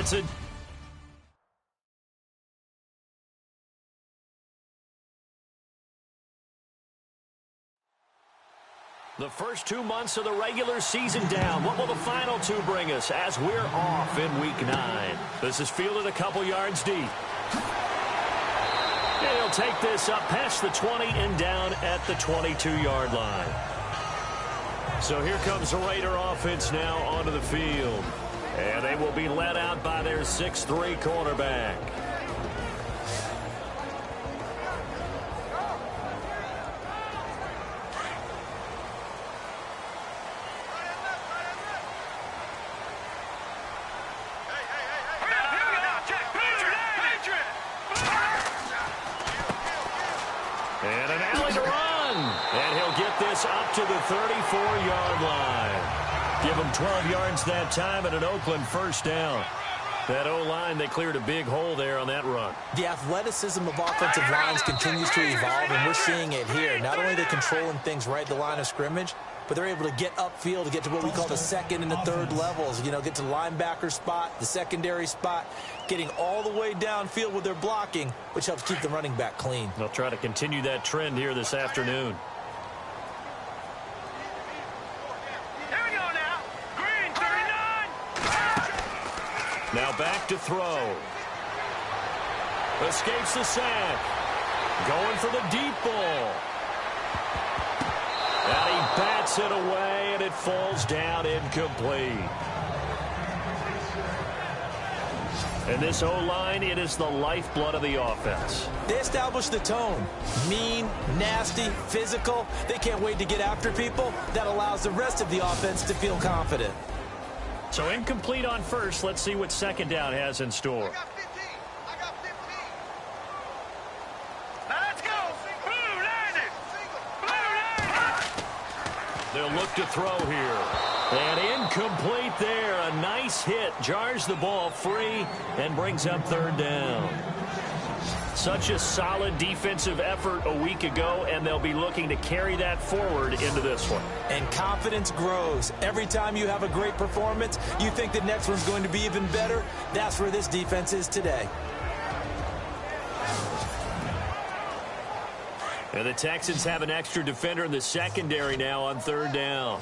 It's a The first 2 months of the regular season down. What will the final two bring us as we're off in Week 9? This is fielded a couple yards deep. And he'll take this up past the 20 and down at the 22-yard line. So here comes the Raider offense now onto the field. And they will be led out by their 6'3" quarterback. And an alley to run. And he'll get this up to the 34-yard line. Give him 12 yards that time and an Oakland first down. That O-line, they cleared a big hole there on that run. The athleticism of offensive lines continues to evolve, and we're seeing it here. Not only are they controlling things right at the line of scrimmage, but they're able to get upfield to get to what we call the second and the third levels. You know, get to the linebacker spot, the secondary spot, getting all the way downfield with their blocking, which helps keep the running back clean. They'll try to continue that trend here this afternoon. Now back to throw. Escapes the sack. Going for the deep ball. And he bats it away, and it falls down incomplete. And this O-line, it is the lifeblood of the offense. They establish the tone. Mean, nasty, physical. They can't wait to get after people. That allows the rest of the offense to feel confident. So incomplete on first. Let's see what second down has in store. I got 15. Now let's go. Blue landed. They'll look to throw here. And incomplete there. A nice hit. Jars the ball free and brings up third down. Such a solid defensive effort a week ago, and they'll be looking to carry that forward into this one. And confidence grows. Every time you have a great performance, you think the next one's going to be even better. That's where this defense is today. And the Texans have an extra defender in the secondary now on third down.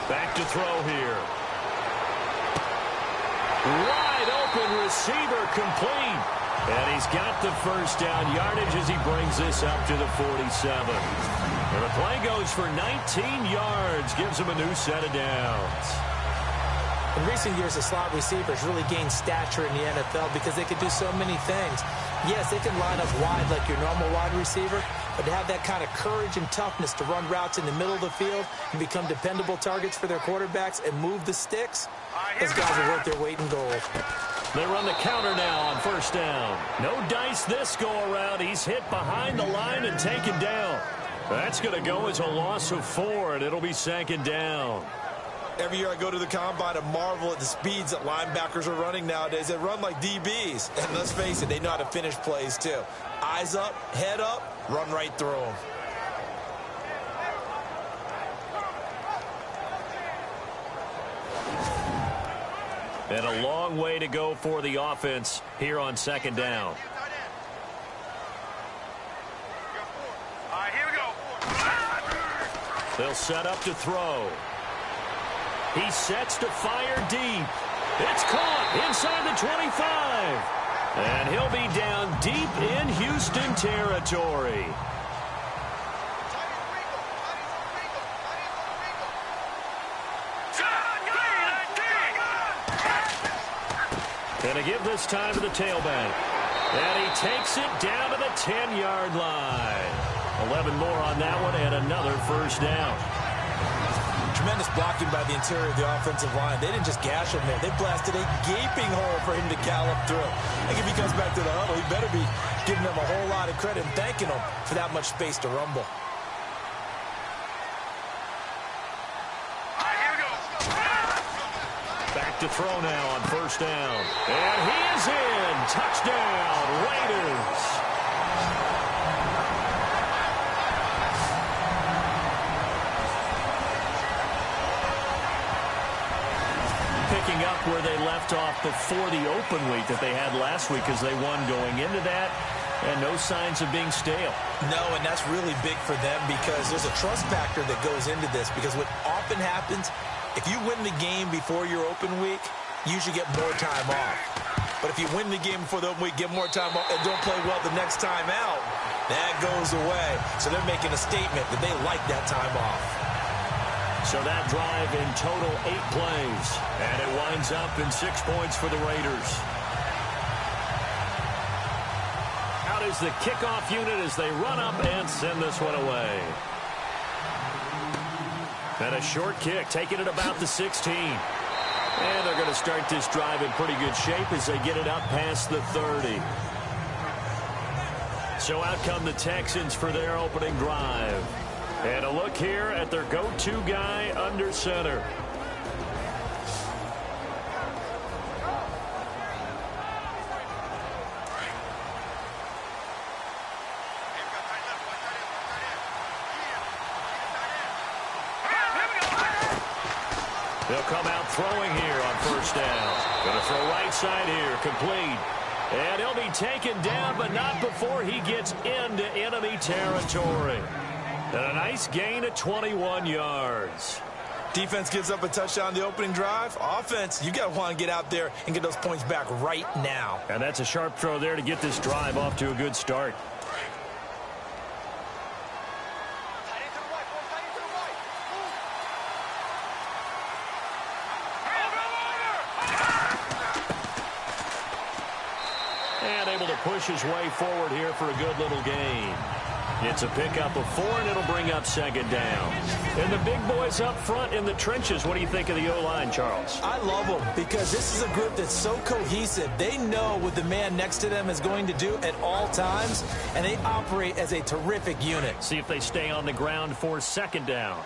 Back to throw here. Wide open receiver complete. And he's got the first down yardage as he brings this up to the 47. And the play goes for 19 yards. Gives him a new set of downs. In recent years, the slot receivers really gained stature in the NFL because they could do so many things. Yes, they can line up wide like your normal wide receiver, but to have that kind of courage and toughness to run routes in the middle of the field and become dependable targets for their quarterbacks and move the sticks, those guys are worth their weight in gold. They run the counter now on first down. No dice this go-around. He's hit behind the line and taken down. That's going to go as a loss of 4, and it'll be second down. Every year I go to the combine and marvel at the speeds that linebackers are running nowadays. They run like DBs. And let's face it, they know how to finish plays too. Eyes up, head up, run right through them. And a long way to go for the offense here on second down. All right, here we go. They'll set up to throw. He sets to fire deep. It's caught inside the 25. And he'll be down deep in Houston territory. And to give this time to the tailback. And he takes it down to the 10-yard line. 11 more on that one and another first down. Tremendous blocking by the interior of the offensive line. They didn't just gash him there. They blasted a gaping hole for him to gallop through. I think if he comes back to the huddle, he better be giving them a whole lot of credit and thanking them for that much space to rumble. Back to throw now on first down. And he is in. Touchdown, Raiders. where they left off before the open week that they had last week as they won going into that, and no signs of being stale. No, and that's really big for them because there's a trust factor that goes into this, because what often happens, if you win the game before your open week, you usually get more time off. But if you win the game before the open week, get more time off, and don't play well the next time out, that goes away. So they're making a statement that they like that time off. So that drive in total 8 plays, and it winds up in 6 points for the Raiders. Out is the kickoff unit as they run up and send this one away. And a short kick, taking it about the 16. And they're going to start this drive in pretty good shape as they get it up past the 30. So out come the Texans for their opening drive. And a look here at their go-to guy under center. They'll come out throwing here on first down. Going to throw right side here, complete. And he'll be taken down, but not before he gets into enemy territory. And a nice gain of 21 yards. Defense gives up a touchdown the opening drive. Offense, you got to want to get out there and get those points back right now. And that's a sharp throw there to get this drive off to a good start. And able to push his way forward here for a good little gain. It's a pickup of 4, and it'll bring up second down. And the big boys up front in the trenches. What do you think of the O-line, Charles? I love them because this is a group that's so cohesive. They know what the man next to them is going to do at all times, and they operate as a terrific unit. See if they stay on the ground for second down.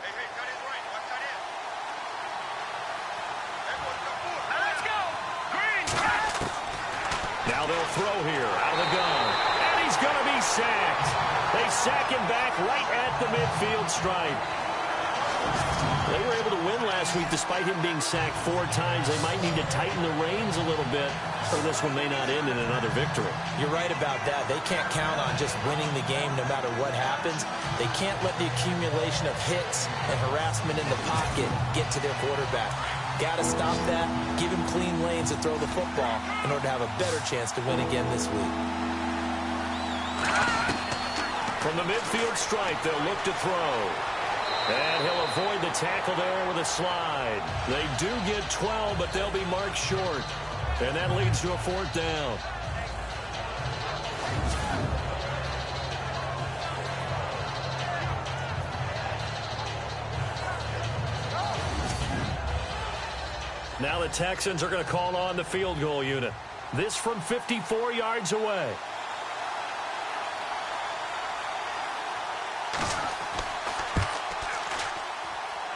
Now they'll throw here out of the gun. And he's going to be sacked. They sack him back right at the midfield stripe. They were able to win last week despite him being sacked 4 times. They might need to tighten the reins a little bit, or this one may not end in another victory. You're right about that. They can't count on just winning the game no matter what happens. They can't let the accumulation of hits and harassment in the pocket get to their quarterback. Got to stop that, give him clean lanes to throw the football in order to have a better chance to win again this week. From the midfield stripe, they'll look to throw. And he'll avoid the tackle there with a slide. They do get 12, but they'll be marked short. And that leads to a 4th down. Now the Texans are going to call on the field goal unit. This from 54 yards away.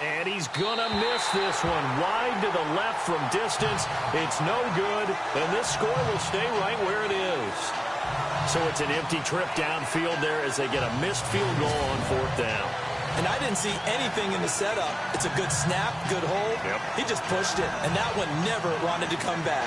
And he's going to miss this one. Wide to the left from distance. It's no good. And this score will stay right where it is. So it's an empty trip downfield there as they get a missed field goal on 4th down. And I didn't see anything in the setup. It's a good snap, good hold. Yep. He just pushed it, and that one never wanted to come back.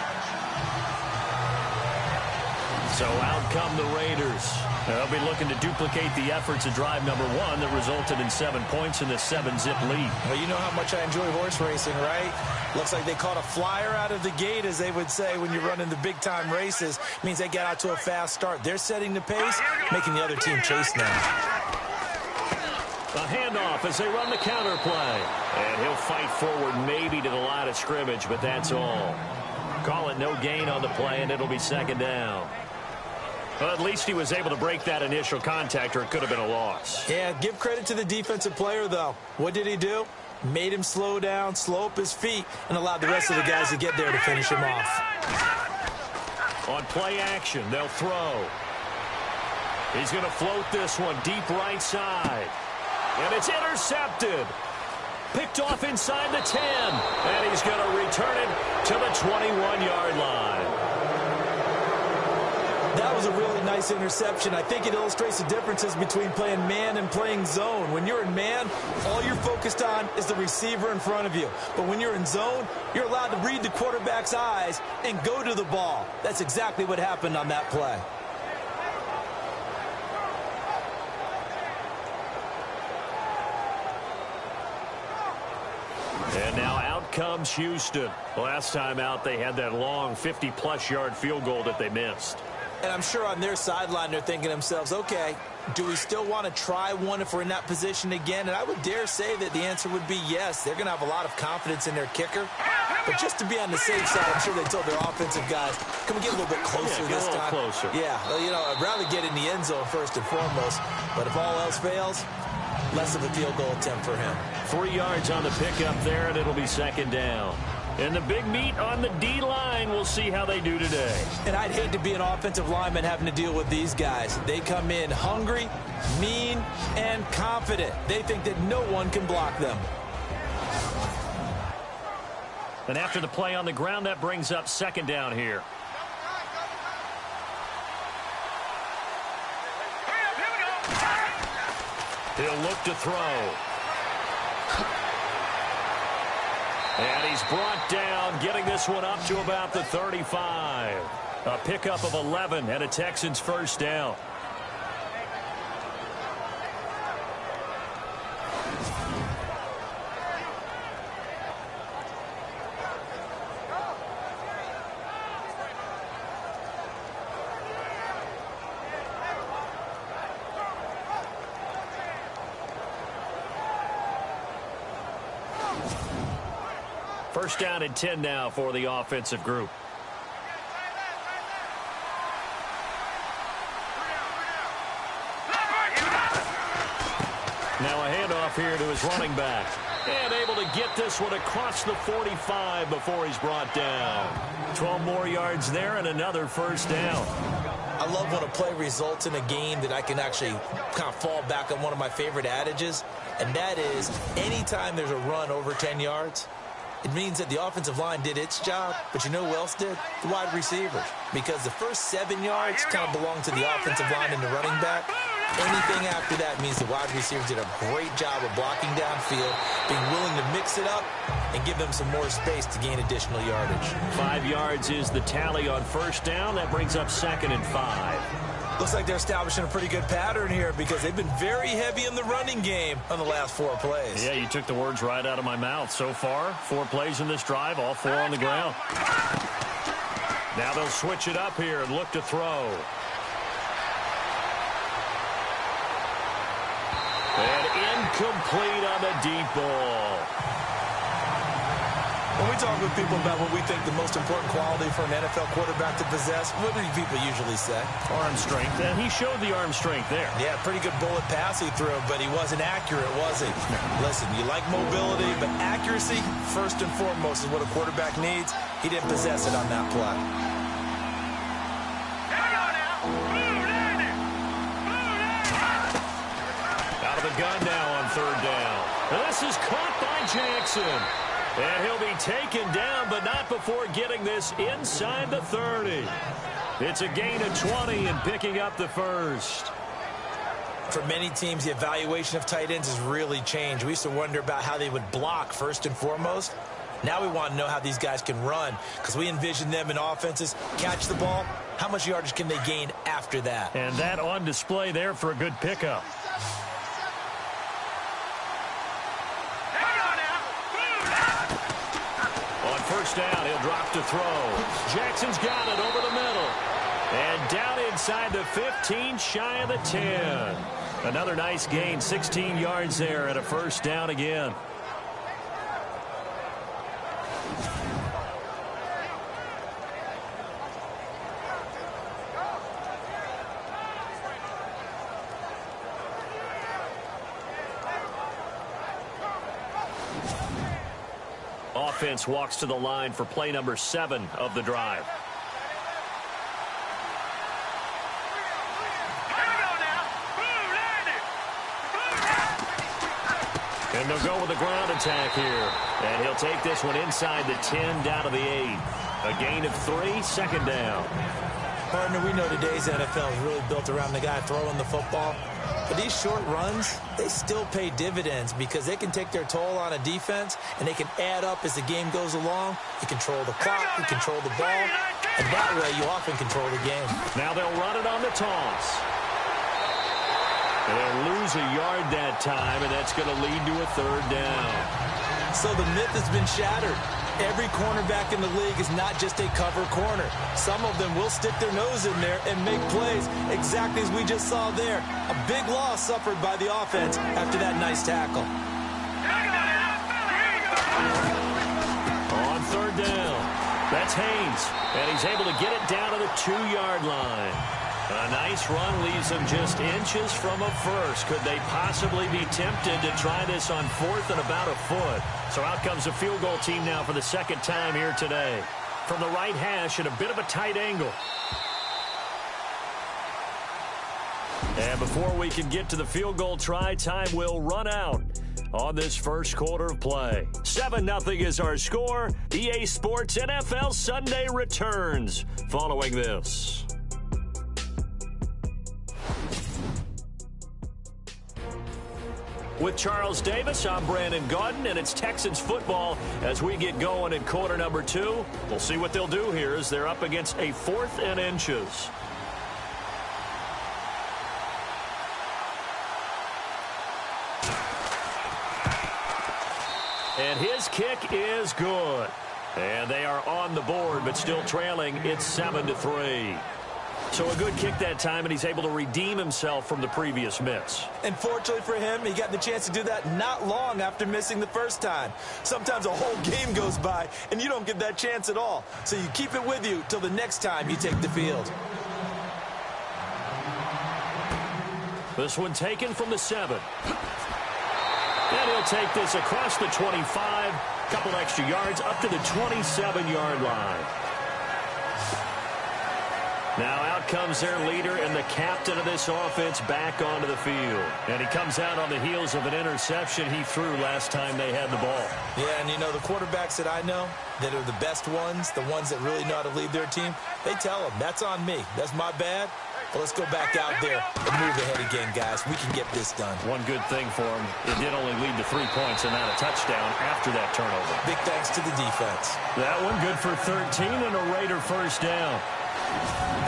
So out come the Raiders. They'll be looking to duplicate the efforts of drive number 1 that resulted in 7 points in the 7-zip lead. Well, you know how much I enjoy horse racing, right? Looks like they caught a flyer out of the gate, as they would say when you're running the big-time races. It means they get out to a fast start. They're setting the pace, making the other team chase now. A handoff as they run the counter play. And he'll fight forward maybe to the line of scrimmage, but that's all. Call it no gain on the play, and it'll be second down. Well, at least he was able to break that initial contact, or it could have been a loss. Yeah, give credit to the defensive player, though. What did he do? Made him slow down, slow up his feet, and allowed the rest of the guys to get there to finish him off. On play action, they'll throw. He's going to float this one deep right side. And it's intercepted. Picked off inside the 10. And he's going to return it to the 21-yard line. That was was a really nice interception. I think it illustrates the differences between playing man and playing zone. When you're in man, all you're focused on is the receiver in front of you. But when you're in zone, you're allowed to read the quarterback's eyes and go to the ball. That's exactly what happened on that play. And now out comes Houston. Last time out, they had that long 50-plus yard field goal that they missed. And I'm sure on their sideline they're thinking to themselves, okay, do we still want to try one if we're in that position again? And I would dare say that the answer would be yes. They're going to have a lot of confidence in their kicker. But just to be on the safe side, I'm sure they told their offensive guys, can we get a little bit closer this time? Closer. Yeah, well, you know, I'd rather get in the end zone first and foremost. But if all else fails, less of a field goal attempt for him. 3 yards on the pickup there, and it'll be second down. And the big meat on the D-line, we'll see how they do today. And I'd hate to be an offensive lineman having to deal with these guys. They come in hungry, mean, and confident. They think that no one can block them. And after the play on the ground, that brings up second down here. He'll look to throw. And he's brought down, getting this one up to about the 35. A pickup of 11 and a Texans first down. First down and 10 now for the offensive group. Now a handoff here to his running back. And able to get this one across the 45 before he's brought down. 12 more yards there and another first down. I love when a play results in a game that I can actually kind of fall back on one of my favorite adages, and that is anytime there's a run over 10 yards, it means that the offensive line did its job, but you know who else did? The wide receivers. Because the first 7 yards kind of belong to the offensive line and the running back. Anything after that means the wide receivers did a great job of blocking downfield, being willing to mix it up, and give them some more space to gain additional yardage. 5 yards is the tally on first down. That brings up second and 5. Looks like they're establishing a pretty good pattern here because they've been very heavy in the running game on the last 4 plays. Yeah, you took the words right out of my mouth. So far, 4 plays in this drive, all 4 on the ground. Now they'll switch it up here and look to throw. And incomplete on the deep ball. When we talk with people about what we think the most important quality for an NFL quarterback to possess, what do people usually say? Arm strength, and he showed the arm strength there. Yeah, pretty good bullet pass he threw, but he wasn't accurate, was he? Listen, you like mobility, but accuracy, first and foremost, is what a quarterback needs. He didn't possess it on that play. Out of the gun now on third down. And this is caught by Jackson. And he'll be taken down, but not before getting this inside the 30. It's a gain of 20 and picking up the first. For many teams, the evaluation of tight ends has really changed. We used to wonder about how they would block first and foremost. Now we want to know how these guys can run because we envision them in offenses, catch the ball. How much yardage can they gain after that? And that on display there for a good pickup. First down, he'll drop to throw. Jackson's got it over the middle. And down inside the 15, shy of the 10. Another nice gain, 16 yards there and a first down again. Offense walks to the line for play number 7 of the drive. And they'll go with the ground attack here. And he'll take this one inside the 10 down to the 8. A gain of 3, second down. Partner, we know today's NFL is really built around the guy throwing the football. But these short runs, they still pay dividends because they can take their toll on a defense, and they can add up as the game goes along. You control the clock, you control the ball, and that way you often control the game. Now they'll run it on the toss. And they'll lose a yard that time, and that's going to lead to a third down. So the myth has been shattered. Every cornerback in the league is not just a cover corner. Some of them will stick their nose in there and make plays exactly as we just saw there. A big loss suffered by the offense after that nice tackle. On third down, that's Haynes, and he's able to get it down to the 2-yard line. A nice run leaves them just inches from a first. Could they possibly be tempted to try this on fourth and about a foot? So out comes the field goal team now for the second time here today. From the right hash at a bit of a tight angle. And before we can get to the field goal try, time will run out on this first quarter of play. 7-0 is our score. EA Sports NFL Sunday returns following this. With Charles Davis, I'm Brandon Gaudin, and it's Texans football as we get going in quarter number 2. We'll see what they'll do here as they're up against a 4th and inches. And his kick is good. And they are on the board, but still trailing. It's 7-3. So a good kick that time, and he's able to redeem himself from the previous miss. And fortunately for him, he got the chance to do that not long after missing the first time. Sometimes a whole game goes by, and you don't get that chance at all. So you keep it with you till the next time you take the field. This one taken from the 7. And he'll take this across the 25, couple extra yards up to the 27-yard line. Now out comes their leader and the captain of this offense back onto the field. And he comes out on the heels of an interception he threw last time they had the ball. Yeah, and you know, the quarterbacks that I know that are the best ones, the ones that really know how to lead their team, they tell them, that's on me. That's my bad. Well, let's go back out there and move ahead again, guys. We can get this done. One good thing for him, it did only lead to 3 points and not a touchdown after that turnover. Big thanks to the defense. That one good for 13 and a Raider first down.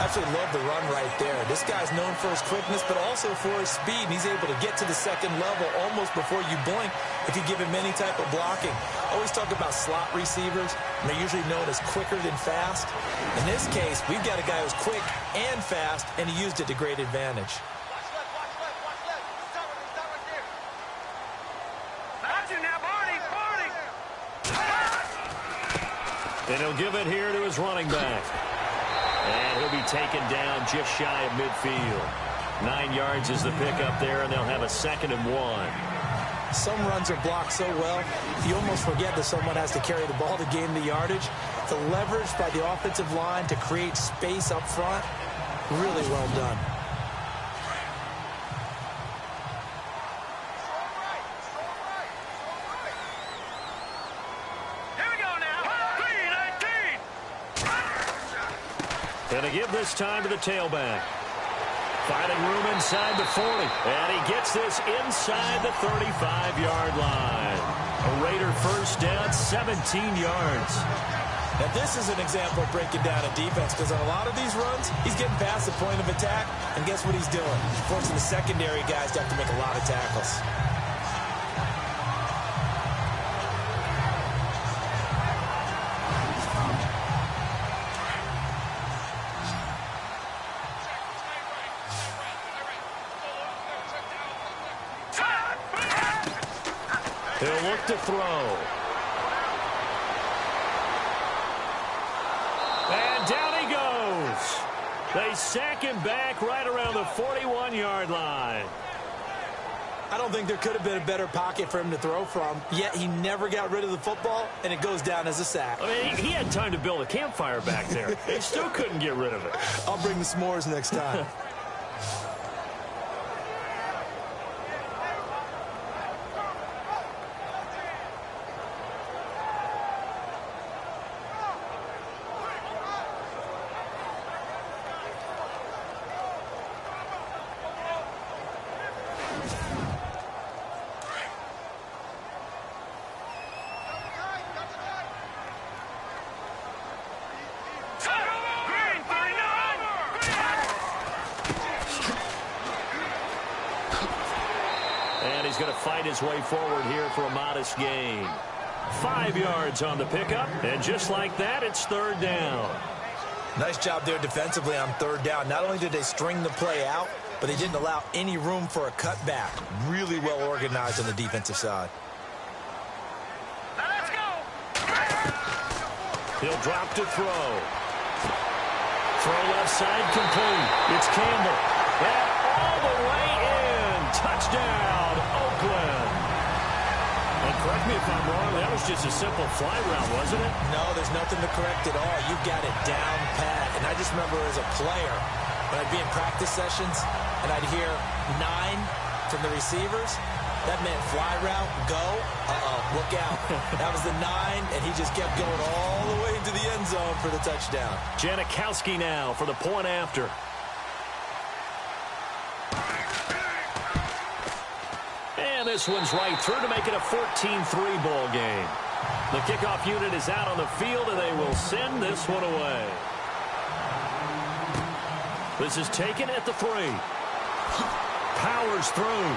Absolutely love the run right there. This guy's known for his quickness, but also for his speed. He's able to get to the second level almost before you blink if you give him any type of blocking. Always talk about slot receivers, and they're usually known as quicker than fast. In this case, we've got a guy who's quick and fast, and he used it to great advantage. Watch left, watch left, watch left. Stop right there. Got you now, Barney. And he'll give it here to his running back. And he'll be taken down just shy of midfield. 9 yards is the pickup there, and they'll have a 2nd and 1. Some runs are blocked so well, you almost forget that someone has to carry the ball to gain the yardage. The leverage by the offensive line to create space up front, really well done. And to give this time to the tailback. Finding room inside the 40. And he gets this inside the 35-yard line. A Raider first down, 17 yards. Now, this is an example of breaking down a defense because on a lot of these runs, he's getting past the point of attack, and guess what he's doing? Forcing the secondary guys to have to make a lot of tackles. He'll look to throw. And down he goes. They sack him back right around the 41-yard line. I don't think there could have been a better pocket for him to throw from, yet he never got rid of the football, and it goes down as a sack. I mean, he had time to build a campfire back there. They still couldn't get rid of it. I'll bring the s'mores next time. he's going to fight his way forward here for a modest gain. 5 yards on the pickup, and just like that, it's third down. Nice job there defensively on third down. Not only did they string the play out, but they didn't allow any room for a cutback. Really well organized on the defensive side. Now let's go. He'll drop to throw. Throw left side complete. It's Campbell. And all the way in. Touchdown, Oakland. And correct me if I'm wrong, that was just a simple fly route, wasn't it? No, there's nothing to correct at all. You've got it down pat. And I just remember as a player, when I'd be in practice sessions and I'd hear 9 from the receivers, that meant fly route, go, look out. That was the 9, and he just kept going all the way into the end zone for the touchdown. Janikowski now for the point after. And this one's right through to make it a 14-3 ball game. The kickoff unit is out on the field, and they will send this one away. This is taken at the 3. Powers through.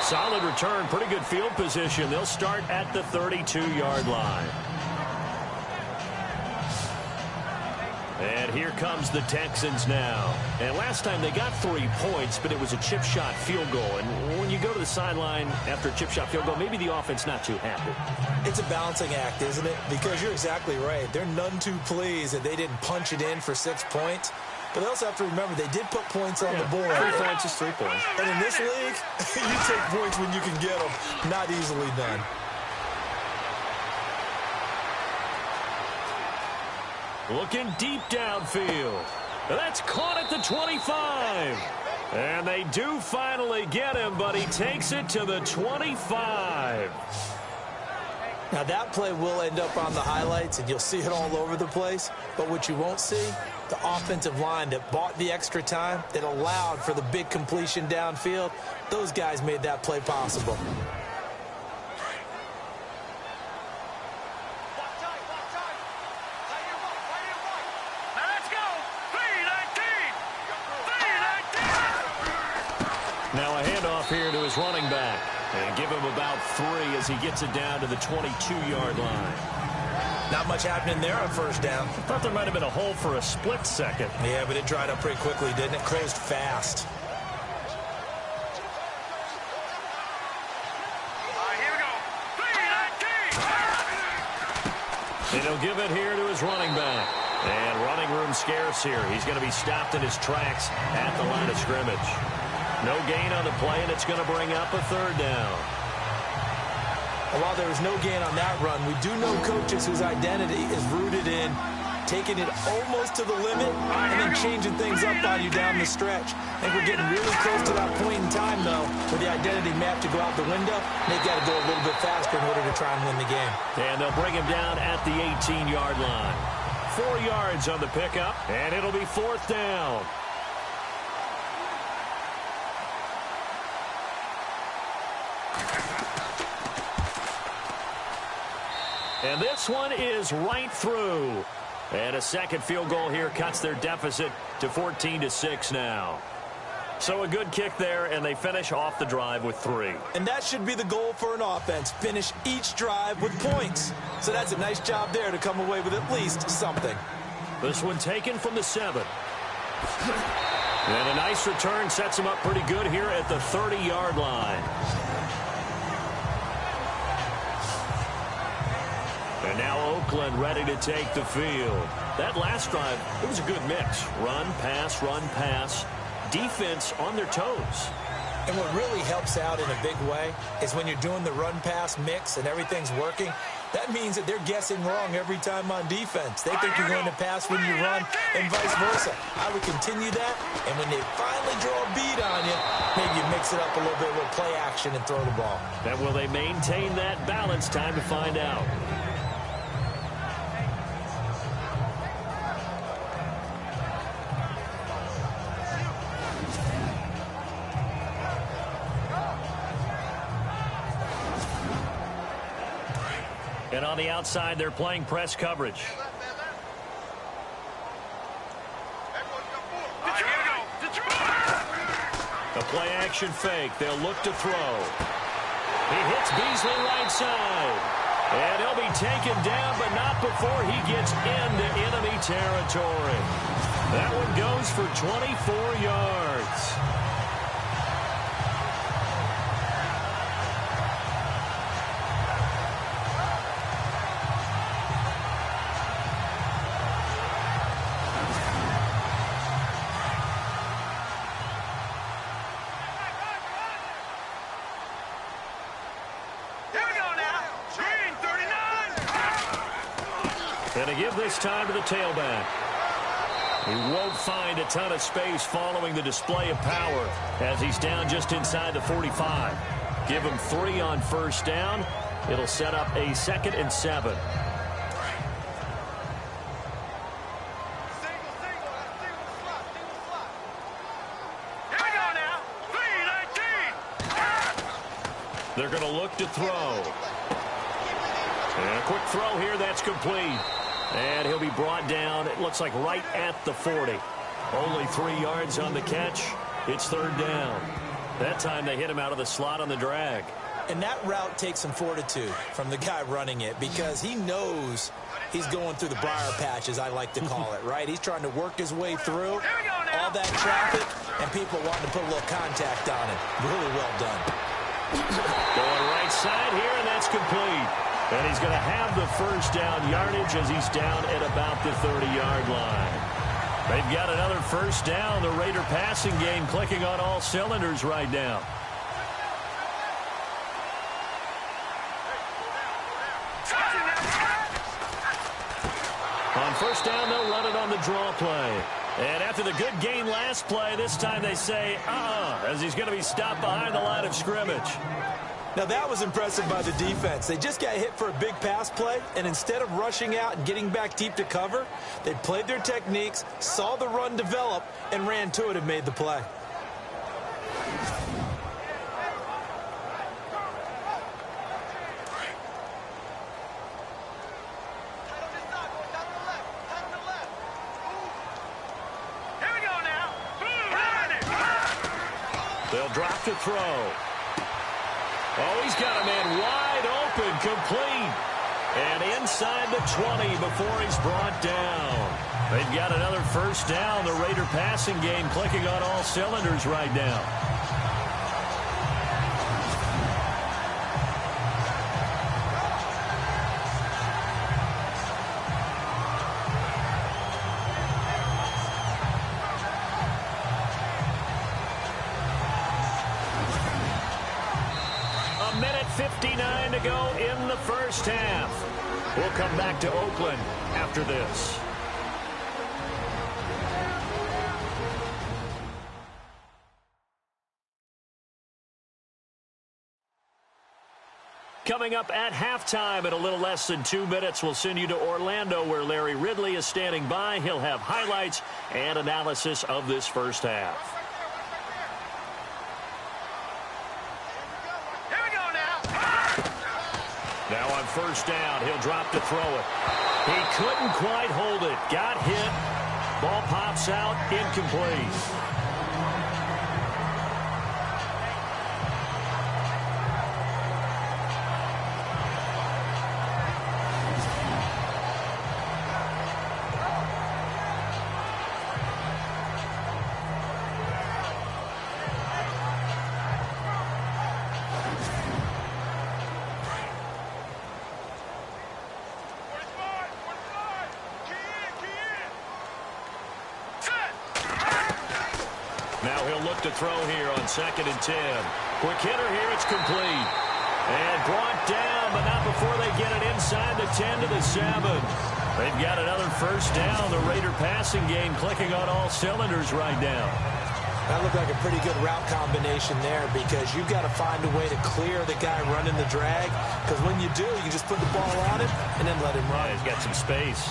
Solid return, pretty good field position. They'll start at the 32-yard line. And here comes the Texans now. And last time they got 3 points, but it was a chip shot field goal. And when you go to the sideline after a chip shot field goal, maybe the offense not too happy. It's a balancing act, isn't it? Because you're exactly right. They're none too pleased that they didn't punch it in for 6 points. But they also have to remember they did put points on the board. 3 points is 3 points. And in this league, you take points when you can get them. Not easily done. Looking deep downfield. That's caught at the 25. And they do finally get him, but he takes it to the 25. Now, that play will end up on the highlights, and you'll see it all over the place. But what you won't see, the offensive line that bought the extra time, that allowed for the big completion downfield, those guys made that play possible. Watch time, watch time. Right here, right. Now let's go. 3-19. 3-19. Now a handoff here to his running back. And give him about 3 as he gets it down to the 22-yard line. Not much happening there on first down. Thought there might have been a hole for a split second. Yeah, but it dried up pretty quickly, didn't it? Closed fast. Here we go. 3-19. And he'll give it here to his running back. And running room scarce here. He's going to be stopped in his tracks at the line of scrimmage. No gain on the play, and it's going to bring up a third down. While there was no gain on that run, we do know coaches whose identity is rooted in taking it almost to the limit and then changing things up on you down the stretch. I think we're getting really close to that point in time, though, where the identity may have to go out the window. They've got to go a little bit faster in order to try and win the game. And they'll bring him down at the 18-yard line. 4 yards on the pickup, and it'll be fourth down. And this one is right through. And a second field goal here cuts their deficit to 14-6 now. So a good kick there, and they finish off the drive with 3. And that should be the goal for an offense. Finish each drive with points. So that's a nice job there to come away with at least something. This one taken from the 7. And a nice return sets him up pretty good here at the 30-yard line. And now Oakland ready to take the field. That last drive, it was a good mix. Run, pass, defense on their toes. And what really helps out in a big way is when you're doing the run-pass mix and everything's working, that means that they're guessing wrong every time on defense. They think you're going to pass when you run and vice versa. I would continue that, and when they finally draw a beat on you, maybe you mix it up a little bit with play action and throw the ball. And will they maintain that balance? Time to find out. And on the outside, they're playing press coverage. A play action fake. They'll look to throw. He hits Beasley right side. And he'll be taken down, but not before he gets into enemy territory. That one goes for 24 yards. And to give this time to the tailback. He won't find a ton of space following the display of power as he's down just inside the 45. Give him 3 on first down. It'll set up a 2nd and 7. They're going to look to throw. And a quick throw here, that's complete. And he'll be brought down, it looks like right at the 40. Only 3 yards on the catch. It's 3rd down. That time they hit him out of the slot on the drag. And that route takes some fortitude from the guy running it because he knows he's going through the briar patch, as I like to call it, right? He's trying to work his way through all that traffic and people wanting to put a little contact on it. Really well done. Going right side here, and that's complete. And he's going to have the first down yardage as he's down at about the 30-yard line. They've got another first down. The Raider passing game clicking on all cylinders right now. On first down, they'll run it on the draw play. And after the good gain last play, this time they say, as he's going to be stopped behind the line of scrimmage. Now, that was impressive by the defense. They just got hit for a big pass play, and instead of rushing out and getting back deep to cover, they played their techniques, saw the run develop, and ran to it and made the play. They'll drop to throw. Oh, he's got a man wide open, complete. And inside the 20 before he's brought down. They've got another first down. The Raider passing game clicking on all cylinders right now. A minute 59 to go in the first half. We'll come back to Oakland after this. Coming up at halftime in a little less than 2 minutes, we'll send you to Orlando where Larry Ridley is standing by. He'll have highlights and analysis of this first half. Now on first down, he'll drop to throw it. He couldn't quite hold it. Got hit. Ball pops out, incomplete. Now he'll look to throw here on 2nd and 10. Quick hitter here, it's complete. And brought down, but not before they get it inside the 10 to the 7. They've got another first down. The Raider passing game clicking on all cylinders right now. That looked like a pretty good route combination there because you've got to find a way to clear the guy running the drag. Because when you do, you just put the ball on him and then let him run. Yeah, he's got some space.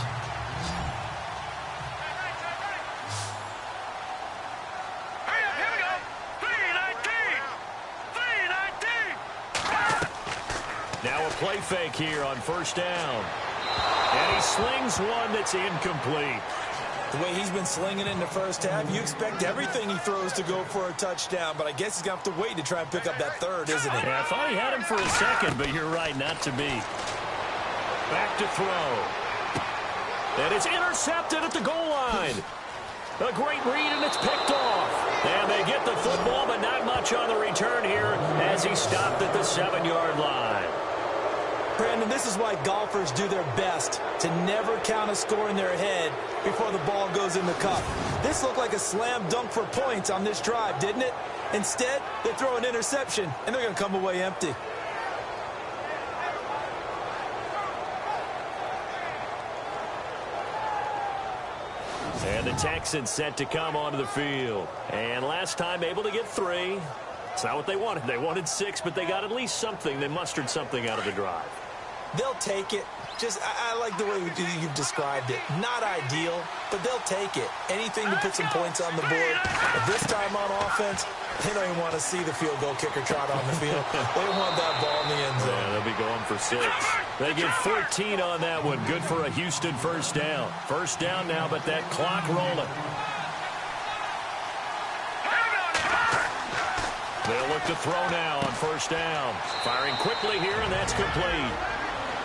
Now a play fake here on first down. And he slings one that's incomplete. The way he's been slinging it in the first half, you expect everything he throws to go for a touchdown, but I guess he's going to have to wait to try and pick up that third, isn't he? Yeah, I thought he had him for a second, but you're right, not to be. Back to throw. And it's intercepted at the goal line. A great read, and it's picked off. And they get the football, but not much on the return here as he stopped at the 7-yard line. Brandon, this is why golfers do their best to never count a score in their head before the ball goes in the cup. This looked like a slam dunk for points on this drive, didn't it? Instead, they throw an interception, and they're going to come away empty. And the Texans set to come onto the field. And last time able to get 3. It's not what they wanted. They wanted 6, but they got at least something. They mustered something out of the drive. They'll take it. I like the way you've described it. Not ideal, but they'll take it. Anything to put some points on the board. But this time on offense, they don't even want to see the field goal kicker trot on the field. They want that ball in the end zone. Yeah, they'll be going for 6. They get 14 on that one. Good for a Houston first down. First down now, but that clock rolling. They'll look to throw now on first down. Firing quickly here, and that's complete.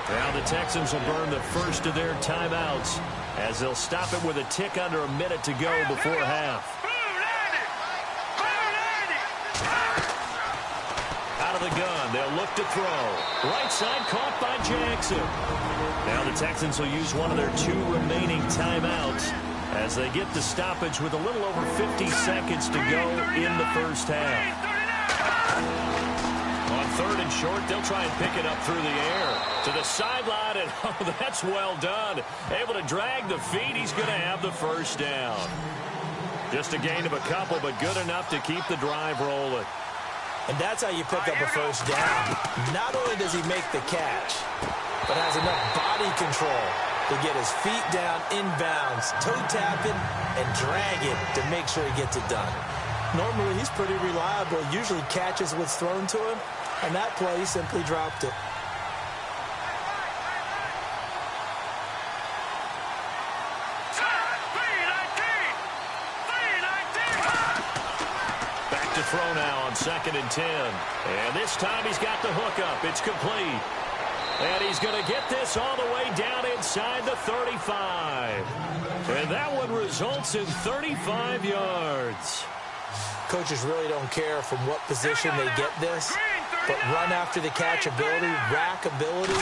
Now the Texans will burn the first of their timeouts as they'll stop it with a tick under a minute to go before half. Out of the gun, they'll look to throw. Right side caught by Jackson. Now the Texans will use one of their 2 remaining timeouts as they get the stoppage with a little over 50 seconds to go in the first half. On 3rd and short, they'll try and pick it up through the air. To the sideline, and oh, that's well done. Able to drag the feet. He's going to have the first down. Just a gain of a couple, but good enough to keep the drive rolling. And that's how you pick up a first down. Not only does he make the catch, but has enough body control to get his feet down inbounds, toe tapping, and drag it to make sure he gets it done. Normally, he's pretty reliable, usually catches what's thrown to him, and that play, he simply dropped it. Back to throw now on 2nd and 10. And this time he's got the hook up. It's complete. And he's going to get this all the way down inside the 35. And that one results in 35 yards. Coaches really don't care from what position they get this, but run after the catch ability, rack ability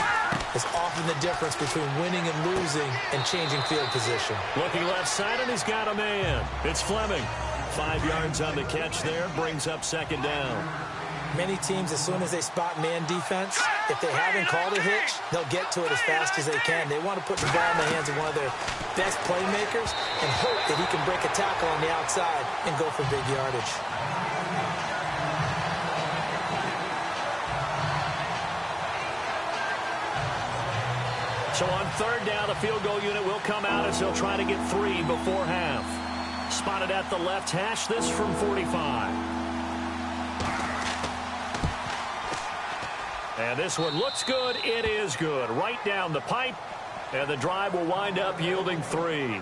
is often the difference between winning and losing and changing field position. Looking left side, and he's got a man. It's Fleming. 5 yards on the catch there, brings up 2nd down. Many teams, as soon as they spot man defense, if they haven't called a hitch, they'll get to it as fast as they can. They want to put the ball in the hands of one of their best playmakers and hope that he can break a tackle on the outside and go for big yardage. So on 3rd down, the field goal unit will come out as they'll try to get 3 before half. Spotted at the left hash, this from 45. And this one looks good. It is good. Right down the pipe. And the drive will wind up yielding 3.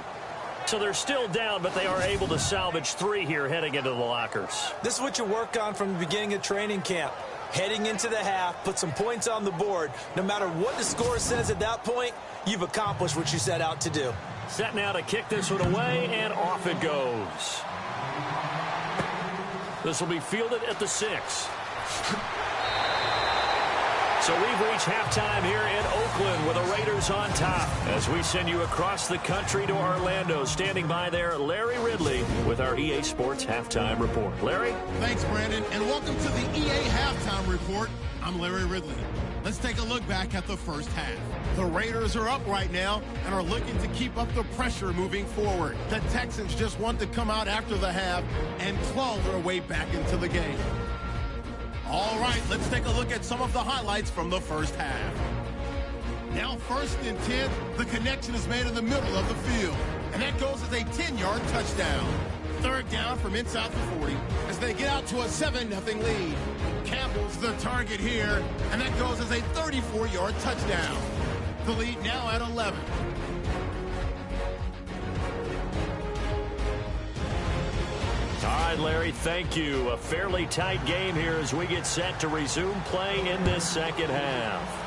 So they're still down, but they are able to salvage 3 here heading into the lockers. This is what you work on from the beginning of training camp. Heading into the half, put some points on the board. No matter what the score says at that point, you've accomplished what you set out to do. Set now to kick this one away, and off it goes. This will be fielded at the 6. So we've reached halftime here in Oakland with the Raiders on top as we send you across the country to Orlando. Standing by there, Larry Ridley with our EA Sports Halftime Report. Larry? Thanks, Brandon, and welcome to the EA Halftime Report. I'm Larry Ridley. Let's take a look back at the first half. The Raiders are up right now and are looking to keep up the pressure moving forward. The Texans just want to come out after the half and claw their way back into the game. All right, let's take a look at some of the highlights from the first half. Now 1st and 10, the connection is made in the middle of the field, and that goes as a 10-yard touchdown. 3rd down from inside the 40 as they get out to a 7-0 lead. Campbell's the target here, and that goes as a 34-yard touchdown. The lead now at 11. right, Larry, thank you. A fairly tight game here as we get set to resume play in this second half.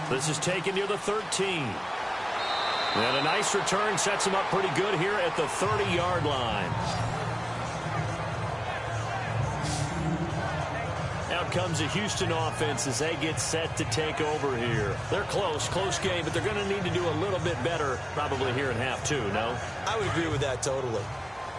This is taken near the 13. And a nice return sets him up pretty good here at the 30-yard line. Out comes the Houston offense as they get set to take over here. They're close game, but they're going to need to do a little bit better probably here in half two, no? I would agree with that totally.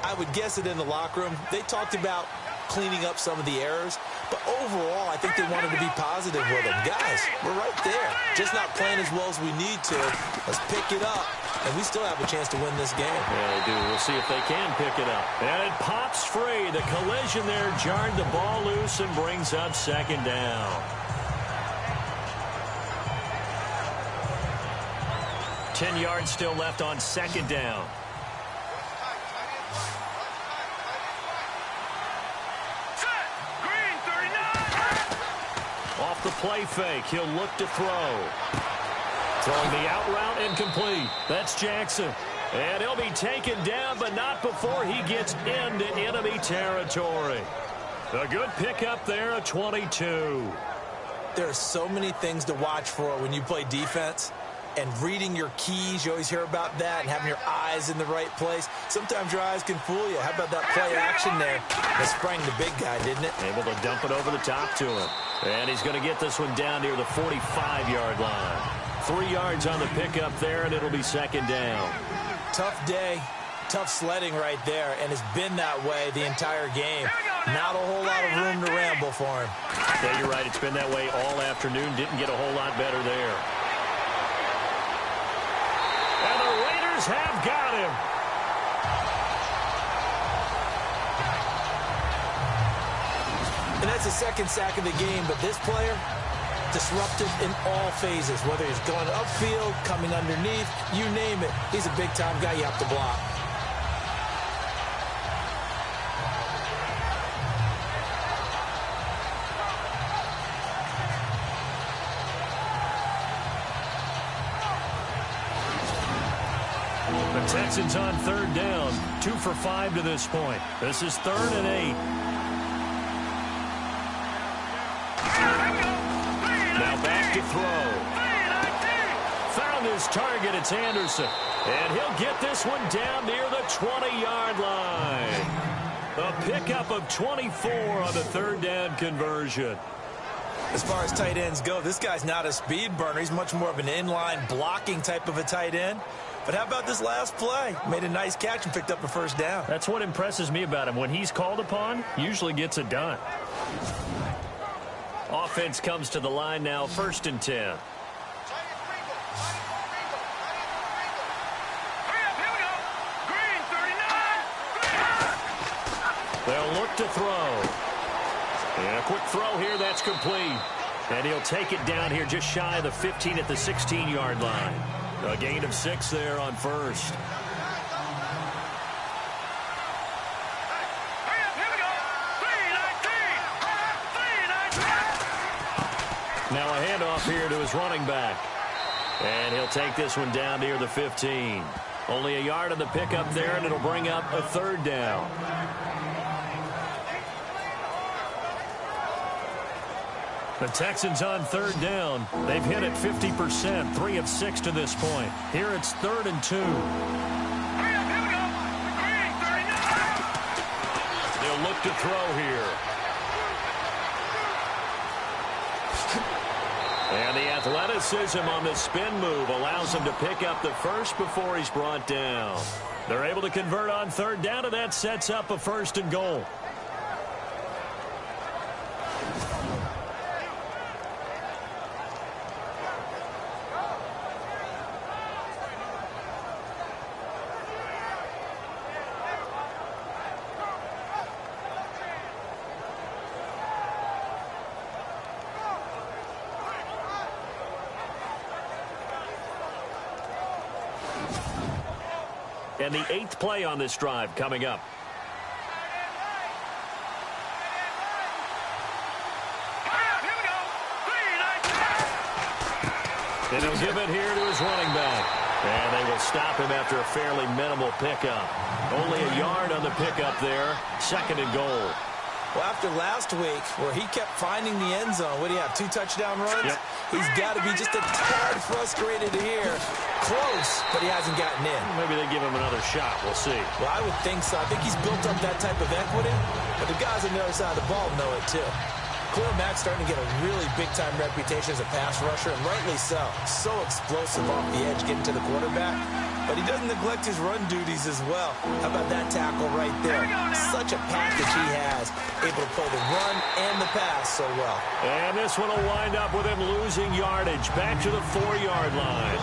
I would guess it in the locker room. They talked about cleaning up some of the errors, but overall, I think they wanted to be positive with them. Guys, we're right there. Just not playing as well as we need to. Let's pick it up, and we still have a chance to win this game. Yeah, they do. We'll see if they can pick it up. And it pops free. The collision there jarred the ball loose and brings up second down. 10 yards still left on second down. Off the play fake, he'll look to throw. Throwing the out route incomplete. That's Jackson. And he'll be taken down, but not before he gets into enemy territory. A good pickup there, a 22. There are so many things to watch for when you play defense. And reading your keys, you always hear about that, and having your eyes in the right place. Sometimes your eyes can fool you. How about that play action there? That sprang the big guy, didn't it? Able to dump it over the top to him. And he's going to get this one down near the 45-yard line. 3 yards on the pickup there, and it'll be second down. Tough day, tough sledding right there, and it's been that way the entire game. Not a whole lot of room to ramble for him. Yeah, you're right. It's been that way all afternoon. Didn't get a whole lot better there. And the Raiders have got him. And that's the second sack of the game, but this player, disruptive in all phases, whether he's going upfield, coming underneath, you name it. He's a big-time guy you have to block. The Texans on third down, 2 for 5 to this point. This is 3rd and 8. Now back to throw. Found his target, it's Anderson. And he'll get this one down near the 20-yard line. A pickup of 24 on the third down conversion. As far as tight ends go, this guy's not a speed burner. He's much more of an inline blocking type of a tight end. But how about this last play? Made a nice catch and picked up a first down. That's what impresses me about him. When he's called upon, usually gets it done. Offense comes to the line now, 1st and 10. They'll look to throw. And a quick throw here, that's complete. And he'll take it down here just shy of the 15 at the 16-yard line. A gain of 6 there on first. Now a handoff here to his running back. And he'll take this one down near the 15. Only a yard on the pickup there, and it'll bring up a 3rd down. The Texans on 3rd down. They've hit it 50%, 3 of 6 to this point. Here it's 3rd and 2. They'll look to throw here. And the athleticism on the spin move allows him to pick up the first before he's brought down. They're able to convert on 3rd down, and that sets up a 1st and goal. And the 8th play on this drive coming up. And he'll give it here to his running back. And they will stop him after a fairly minimal pickup. Only a yard on the pickup there. 2nd and goal. Well, after last week, where he kept finding the end zone, what do you have, 2 touchdown runs? Yep. He's got to be just a tad frustrated here. Close, but he hasn't gotten in. Maybe they give him another shot. We'll see. Well, I would think so. I think he's built up that type of equity, but the guys on the other side of the ball know it too. Khalil Mack's starting to get a really big-time reputation as a pass rusher, and rightly so. So explosive off the edge getting to the quarterback, but he doesn't neglect his run duties as well. How about that tackle right there? Such a package he has, able to play the run and the pass so well. And this one will wind up with him losing yardage back to the 4-yard line.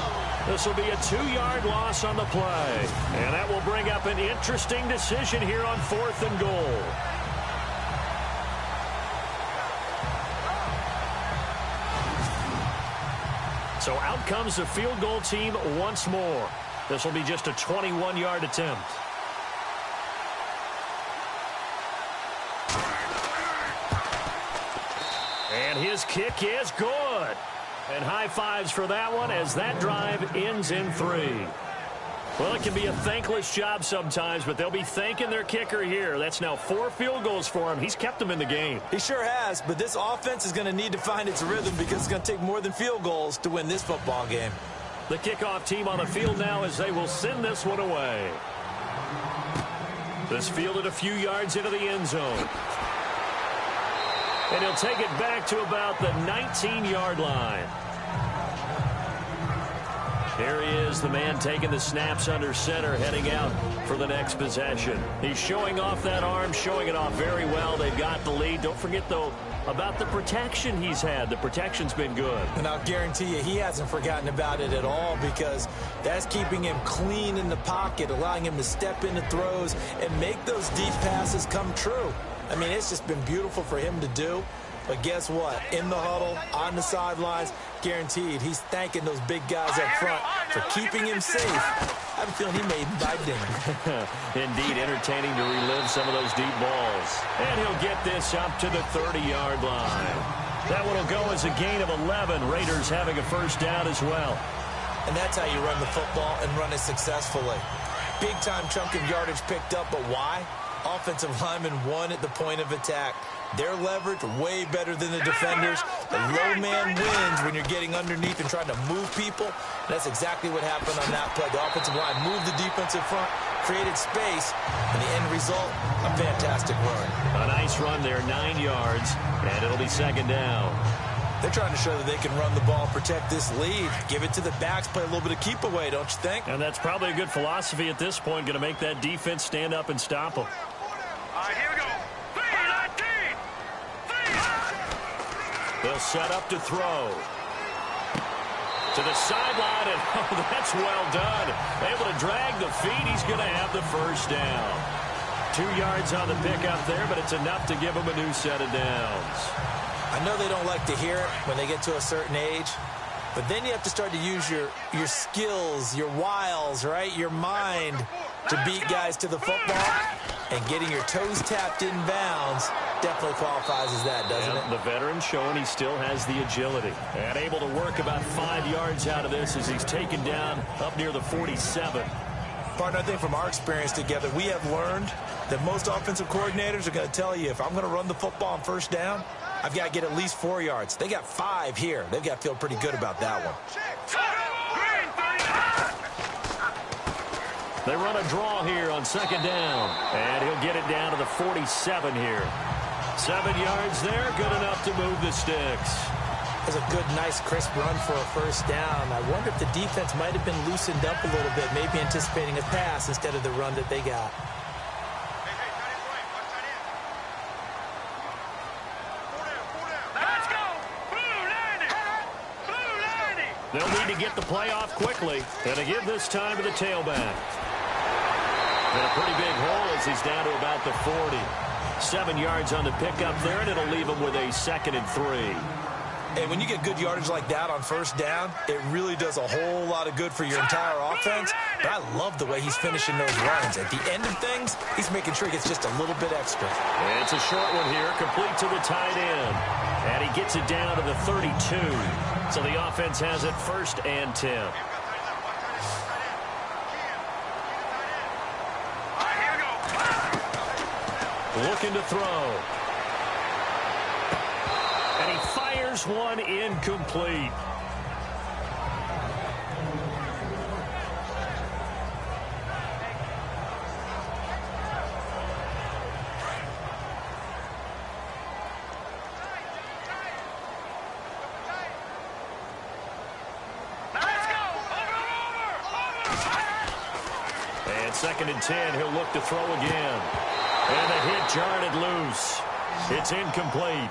This will be a 2-yard loss on the play, and that will bring up an interesting decision here on 4th and goal. So out comes the field goal team once more. This will be just a 21-yard attempt. And his kick is good. And high fives for that one as that drive ends in 3. Well, it can be a thankless job sometimes, but they'll be thanking their kicker here. That's now 4 field goals for him. He's kept them in the game. He sure has, but this offense is going to need to find its rhythm because it's going to take more than field goals to win this football game. The kickoff team on the field now as they will send this one away. This fielded a few yards into the end zone. And he'll take it back to about the 19-yard line. Here he is, the man taking the snaps under center, heading out for the next possession. He's showing off that arm, showing it off very well. They've got the lead. Don't forget, though, about the protection he's had. The protection's been good. And I'll guarantee you he hasn't forgotten about it at all because that's keeping him clean in the pocket, allowing him to step into throws and make those deep passes come true. I mean, it's just been beautiful for him to do. But guess what? In the huddle, on the sidelines, guaranteed he's thanking those big guys up front for keeping him safe. I have a feeling he made by dinner. Indeed, entertaining to relive some of those deep balls. And he'll get this up to the 30-yard line. That one will go as a gain of 11. Raiders having a first down as well. And that's how you run the football and run it successfully. Big-time chunk of yardage picked up, but why? Offensive linemen won at the point of attack. Their leverage way better than the defenders. The low man wins when you're getting underneath and trying to move people. And that's exactly what happened on that play. The offensive line moved the defensive front, created space, and the end result, a fantastic run. A nice run there, 9 yards, and it'll be 2nd down. They're trying to show that they can run the ball and protect this lead. Give it to the backs, play a little bit of keep away, don't you think? And that's probably a good philosophy at this point, going to make that defense stand up and stop them. All right, here we go. 3-19. They'll set up to throw. To the sideline, and oh, that's well done. Able to drag the feet. He's going to have the first down. 2 yards on the pickup there, but it's enough to give him a new set of downs. I know they don't like to hear it when they get to a certain age, but then you have to start to use your skills, your wiles, right? Your mind to beat guys to the football. And getting your toes tapped in bounds definitely qualifies as that, doesn't it? The veteran showing he still has the agility. And able to work about 5 yards out of this as he's taken down up near the 47. Partner, I think from our experience together, we have learned that most offensive coordinators are going to tell you, if I'm going to run the football on first down, I've got to get at least 4 yards. They got 5 here. They've got to feel pretty good about that one. They run a draw here on 2nd down. And he'll get it down to the 47 here. 7 yards there, good enough to move the sticks. That's a good, nice, crisp run for a first down. I wonder if the defense might have been loosened up a little bit, maybe anticipating a pass instead of the run that they got. They'll need to get the play off quickly. And to give this time to the tailback. And a pretty big hole as he's down to about the 40. 7 yards on the pickup there, and it'll leave him with a 2nd and 3. And when you get good yardage like that on first down, it really does a whole lot of good for your entire offense. But I love the way he's finishing those runs. At the end of things, he's making sure he gets just a little bit extra. It's a short one here, complete to the tight end. And he gets it down to the 32. So the offense has it 1st and 10. looking to throw. And he fires one incomplete. And 2nd and 10, he'll look to throw again. And the hit jarred it loose. It's incomplete.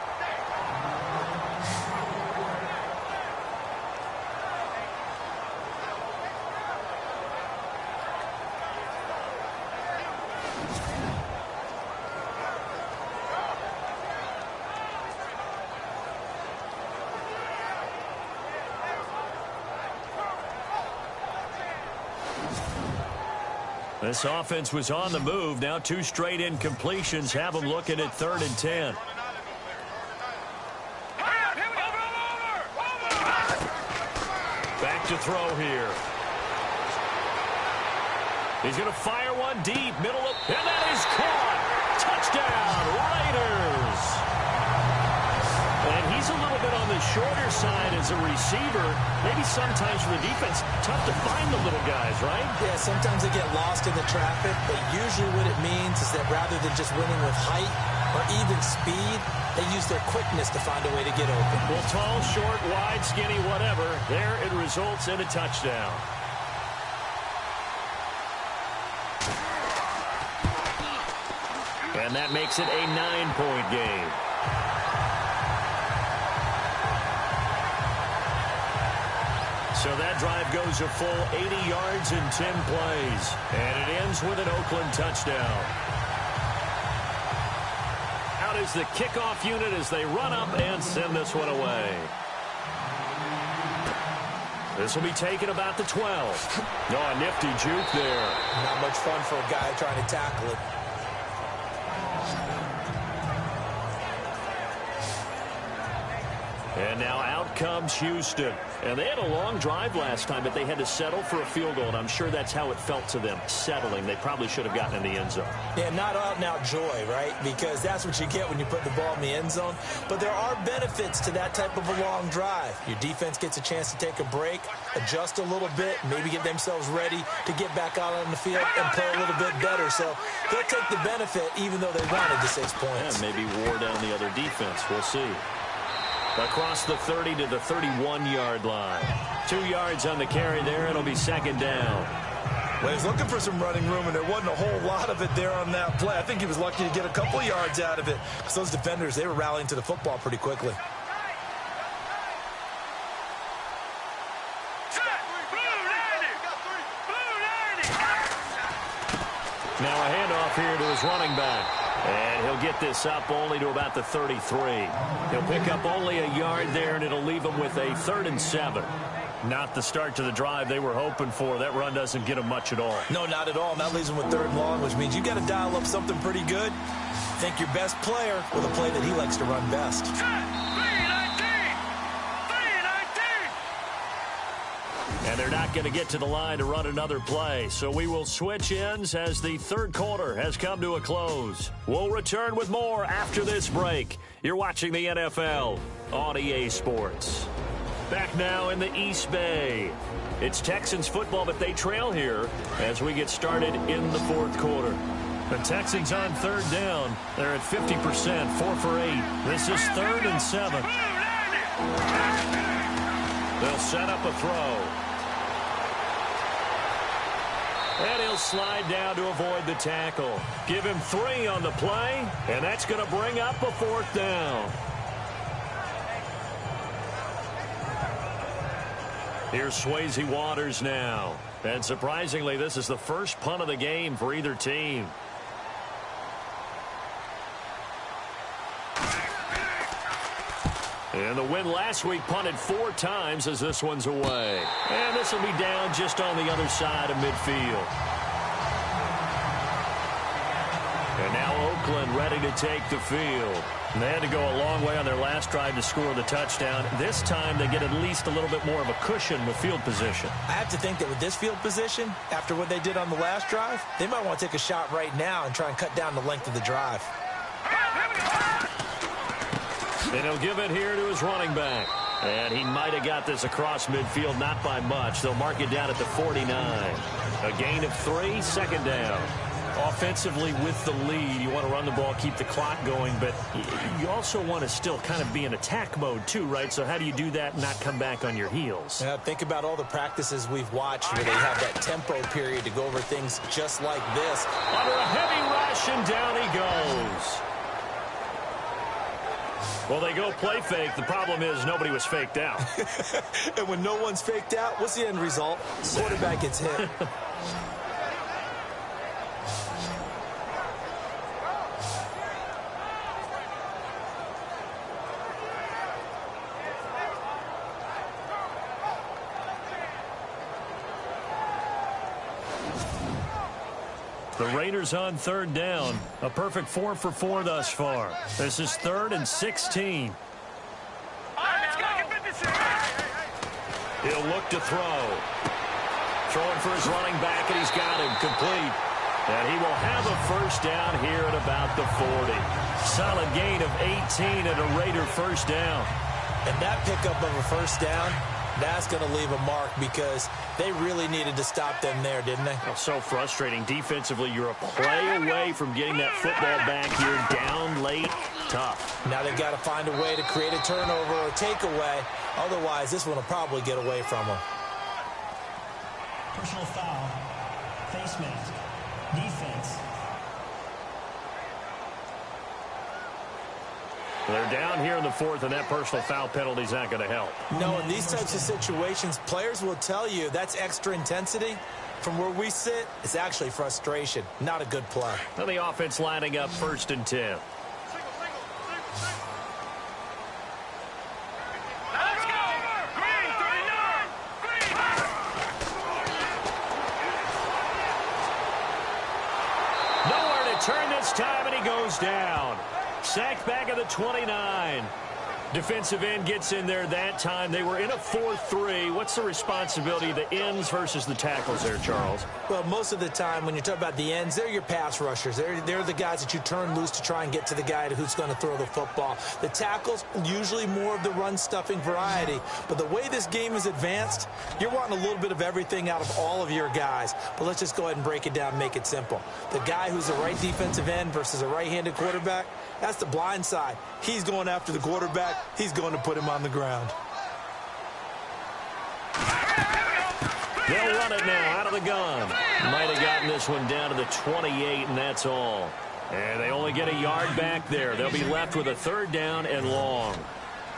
This offense was on the move. Now 2 straight incompletions have them looking at 3rd and 10. Back to throw here. He's going to fire one deep, middle of, and that is caught. Touchdown, Raiders. And he's a little bit on the shorter side as a receiver. Maybe sometimes for the defense, tough to find the little guys, right? Yeah, sometimes they get lost in the traffic, but usually what it means is that rather than just winning with height or even speed, they use their quickness to find a way to get open. Well, tall, short, wide, skinny, whatever, there it results in a touchdown. And that makes it a 9-point game. So that drive goes a full 80 yards in 10 plays. And it ends with an Oakland touchdown. Out is the kickoff unit as they run up and send this one away. This will be taken about the 12. No, a nifty juke there. Not much fun for a guy trying to tackle it. And now out comes Houston. And they had a long drive last time, but they had to settle for a field goal. And I'm sure that's how it felt to them, settling. They probably should have gotten in the end zone. Yeah, not out-and-out joy, right? Because that's what you get when you put the ball in the end zone. But there are benefits to that type of a long drive. Your defense gets a chance to take a break, adjust a little bit, maybe get themselves ready to get back out on the field and play a little bit better. So they'll take the benefit even though they wanted the 6 points. Yeah, maybe wore down the other defense. We'll see. Across the 30 to the 31-yard line. 2 yards on the carry there. It'll be 2nd down. Well, he was looking for some running room, and there wasn't a whole lot of it there on that play. I think he was lucky to get a couple of yards out of it because those defenders, they were rallying to the football pretty quickly. Now a handoff here to his running back. And he'll get this up only to about the 33. He'll pick up only a yard there, and it'll leave him with a 3rd and 7. Not the start to the drive they were hoping for. That run doesn't get him much at all. No, not at all. And that leaves him with 3rd and long, which means you got to dial up something pretty good. Think your best player with a play that he likes to run best. And they're not going to get to the line to run another play. So we will switch ends as the 3rd quarter has come to a close. We'll return with more after this break. You're watching the NFL on EA Sports. Back now in the East Bay. It's Texans football, but they trail here as we get started in the 4th quarter. The Texans on 3rd down. They're at 50%, 4 for 8. This is 3rd and 7. They'll set up a throw. And he'll slide down to avoid the tackle. Give him 3 on the play, and that's going to bring up a 4th down. Here's Swayze Waters now. And surprisingly, this is the first punt of the game for either team. And the win last week punted 4 times as this one's away. And this will be down just on the other side of midfield. And now Oakland ready to take the field. And they had to go a long way on their last drive to score the touchdown. This time they get at least a little bit more of a cushion with field position. I have to think that with this field position, after what they did on the last drive, they might want to take a shot right now and try and cut down the length of the drive. And he'll give it here to his running back. And he might have got this across midfield, not by much. They'll mark it down at the 49. A gain of 3, second down. Offensively with the lead, you want to run the ball, keep the clock going, but you also want to still kind of be in attack mode too, right? So how do you do that and not come back on your heels? Yeah, think about all the practices we've watched where they have that tempo period to go over things just like this. Under a heavy rush, and down he goes. Well, they go play fake. The problem is nobody was faked out. And when no one's faked out, what's the end result? Quarterback gets hit. The Raiders on third down. A perfect 4 for 4 thus far. This is 3rd and 16. He'll look to throw. Throwing for his running back, and he's got him complete. And he will have a first down here at about the 40. Solid gain of 18 and a Raider first down. And that pickup of a first down, that's going to leave a mark because they really needed to stop them there, didn't they? Oh, so frustrating. Defensively, you're a play away from getting that football back here. Down late, tough. Now they've got to find a way to create a turnover or takeaway. Otherwise, this one will probably get away from them. Personal foul. Face mask. Defense. They're down here in the 4th, and that personal foul penalty is not going to help. No, in these types of situations, players will tell you that's extra intensity. From where we sit, it's actually frustration. Not a good play. And the offense lining up 1st and 10. Nowhere to turn this time, and he goes down. Sacked back at the 29. Defensive end gets in there that time. They were in a 4-3. What's the responsibility of the ends versus the tackles there, Charles? Well, most of the time when you talk about the ends, they're your pass rushers. They're the guys that you turn loose to try and get to the guy who's going to throw the football. The tackles, usually more of the run-stuffing variety. But the way this game is advanced, you're wanting a little bit of everything out of all of your guys. But let's just go ahead and break it down and make it simple. The guy who's the right defensive end versus a right-handed quarterback, that's the blind side. He's going after the quarterback. He's going to put him on the ground. They'll run it now out of the gun. Might have gotten this one down to the 28, and that's all. And they only get a yard back there. They'll be left with a 3rd down and long.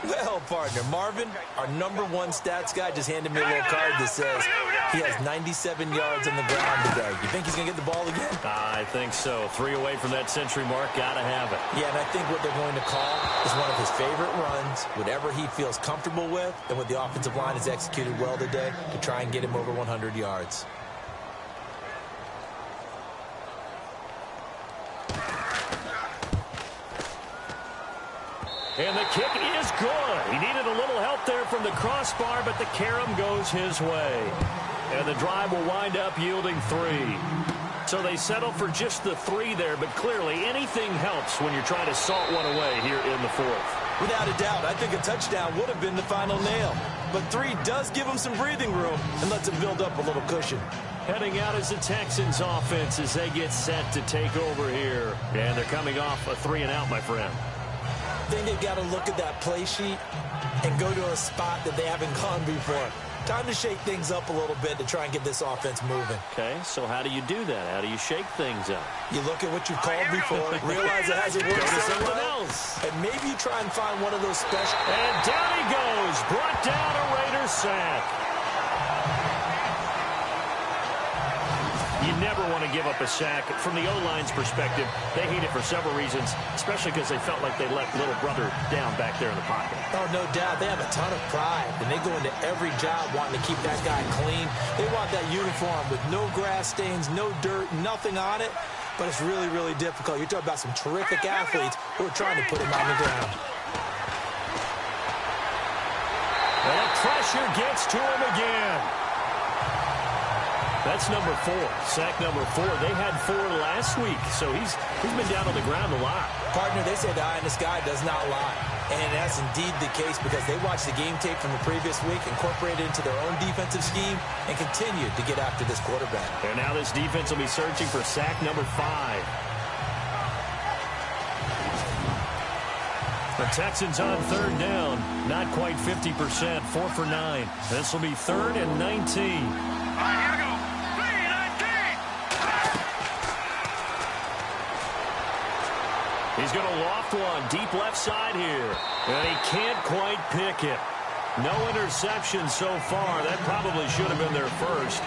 Well, partner, Marvin, our #1 stats guy, just handed me a little card that says he has 97 yards on the ground today. You think he's going to get the ball again? I think so. 3 away from that century mark. Got to have it. Yeah, and I think what they're going to call is one of his favorite runs, whatever he feels comfortable with, and what the offensive line has executed well today to try and get him over 100 yards. And the kick is good. He needed a little help there from the crossbar, but the carom goes his way. And the drive will wind up yielding 3. So they settle for just the 3 there, but clearly anything helps when you're trying to salt one away here in the 4th. Without a doubt, I think a touchdown would have been the final nail. But 3 does give them some breathing room and lets them build up a little cushion. Heading out is the Texans offense as they get set to take over here. And they're coming off a 3-and-out, my friend. I think they've got to look at that play sheet and go to a spot that they haven't gone before. Time to shake things up a little bit to try and get this offense moving. Okay, so how do you do that? How do you shake things up? You look at what you've called before, realize it hasn't worked Go to so something well, else. and maybe you try and find one of those special... And down he goes. Brought down a Raiders sack. You never want to give up a sack. From the O-line's perspective, they hate it for several reasons, especially because they felt like they let little brother down back there in the pocket. Oh, no doubt. They have a ton of pride, and they go into every job wanting to keep that guy clean. They want that uniform with no grass stains, no dirt, nothing on it. But it's really, really difficult. You're talking about some terrific athletes who are trying to put him on the ground. And pressure gets to him again. That's number 4. Sack number 4. They had 4 last week, so he's been down on the ground a lot. Partner, they say the eye in the sky does not lie. And that's indeed the case because they watched the game tape from the previous week, incorporated it into their own defensive scheme, and continued to get after this quarterback. And now this defense will be searching for sack number 5. The Texans on third down, not quite 50%, 4 for 9. This will be 3rd and 19. All right, here we go. 3-19. He's going to loft one deep left side here, and he can't quite pick it. No interception so far. That probably should have been their first,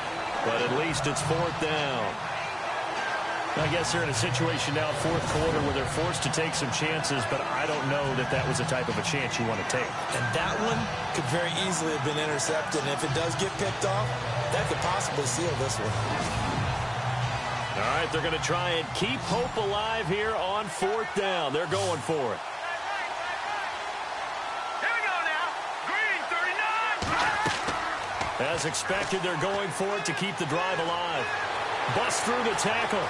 but at least it's 4th down. I guess they're in a situation now, 4th quarter, where they're forced to take some chances, but I don't know that that was the type of a chance you want to take. And that one could very easily have been intercepted, and if it does get picked off, that could possibly seal this one. All right, they're going to try and keep hope alive here on 4th down. They're going for it. Here we go now. Green, 39. As expected, they're going for it to keep the drive alive. Bust through the tackle.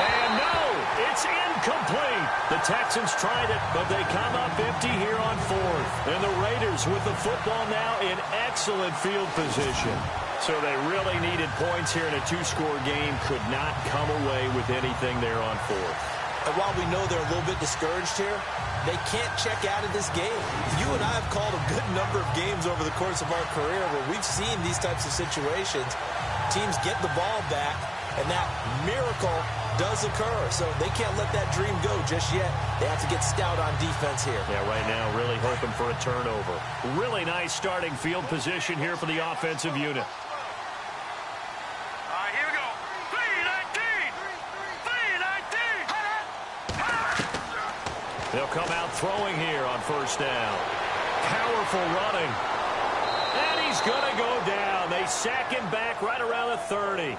And no, it's incomplete. The Texans tried it, but they come up empty here on 4th. And the Raiders with the football now in excellent field position. So they really needed points here in a 2-score game. Could not come away with anything there on 4th. And while we know they're a little bit discouraged here, they can't check out of this game. You and I have called a good number of games over the course of our career where we've seen these types of situations. Teams get the ball back, and that miracle does occur. So they can't let that dream go just yet. They have to get stout on defense here. Yeah, right now really hoping for a turnover. Really nice starting field position here for the offensive unit. All right, here we go. 3-19. 3-19. They'll come out throwing here on 1st down. Powerful running. And he's going to go down. They sack him back right around the 30.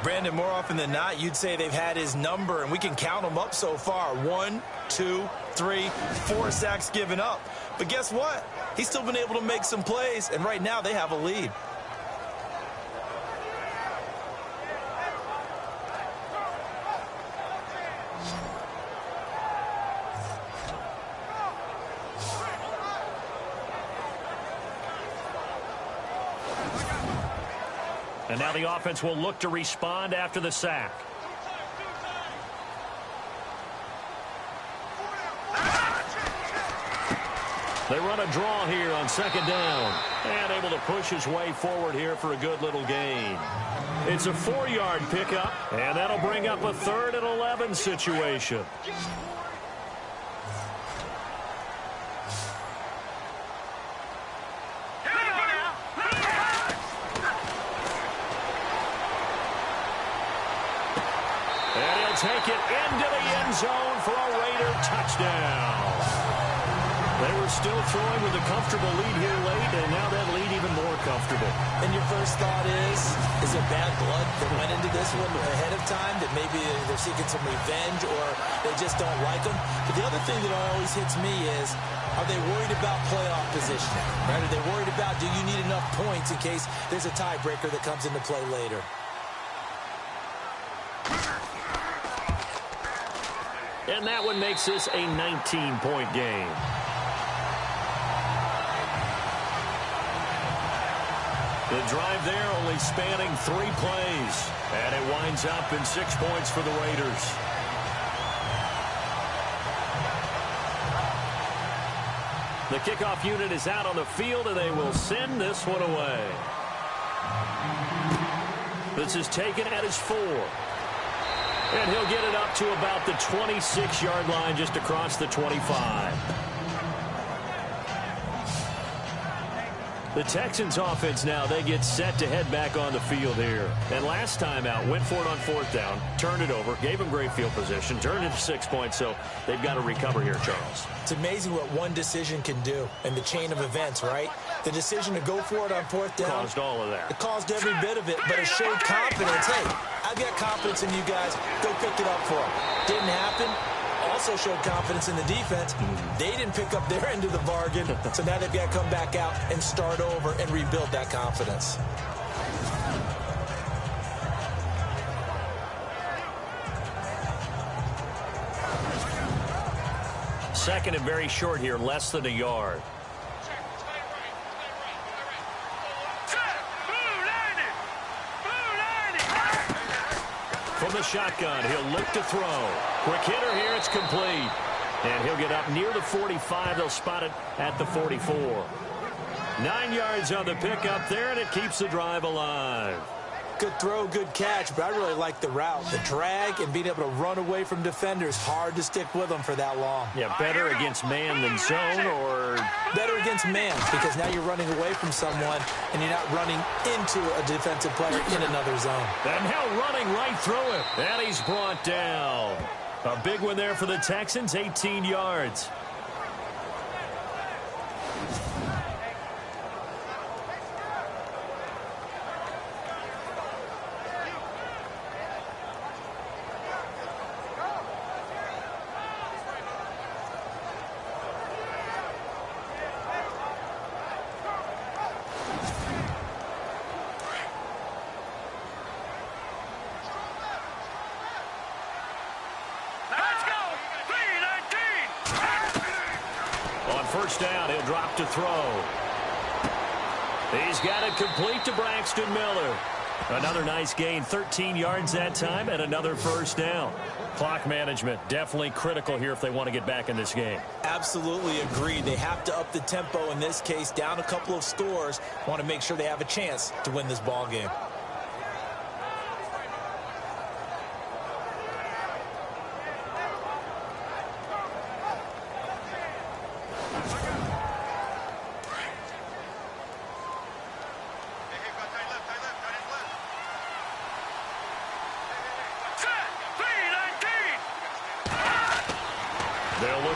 Brandon, more often than not, you'd say they've had his number, and we can count them up so far. 1, 2, 3, 4 sacks given up. But guess what? He's still been able to make some plays, and right now they have a lead. And now the offense will look to respond after the sack. They run a draw here on 2nd down. And able to push his way forward here for a good little gain. It's a 4-yard pickup, and that'll bring up a 3rd and 11 situation. Take it into the end zone for a Raider touchdown. They were still throwing with a comfortable lead here late, and now that lead even more comfortable. And your first thought is there bad blood that went into this one ahead of time, that maybe they're seeking some revenge or they just don't like them? But the other thing that always hits me is, are they worried about playoff positioning? Right? Are they worried about, do you need enough points in case there's a tiebreaker that comes into play later? And that one makes this a 19-point game. The drive there only spanning 3 plays. And it winds up in 6 points for the Raiders. The kickoff unit is out on the field, and they will send this one away. This is taken at his 4. And he'll get it up to about the 26-yard line, just across the 25. The Texans offense now, they get set to head back on the field here. And last time out, went for it on 4th down, turned it over, gave them great field position, turned it to 6 points, so they've got to recover here, Charles. It's amazing what one decision can do in the chain of events, right? The decision to go for it on 4th down. Caused all of that. It caused every bit of it, but it showed confidence. Hey, I've got confidence in you guys. Go pick it up for them. Didn't happen. Also showed confidence in the defense. They didn't pick up their end of the bargain, so now they've got to come back out and start over and rebuild that confidence. second and very short here, less than a yard. From the shotgun, he'll look to throw. Quick hitter here, it's complete. And he'll get up near the 45. They'll spot it at the 44. 9 yards on the pickup there, and it keeps the drive alive. Good throw, good catch, but I really like the route. The drag and being able to run away from defenders, hard to stick with them for that long. Yeah, better against man than zone, or better against man, because now you're running away from someone and you're not running into a defensive player in another zone. And now running right through it. And he's brought down. A big one there for the Texans, 18 yards. First down, he'll drop to throw. He's got it complete to Braxton Miller. Another nice gain, 13 yards that time, and another first down. Clock management, definitely critical here if they want to get back in this game. Absolutely agreed. They have to up the tempo in this case, down a couple of scores. Want to make sure they have a chance to win this ball game.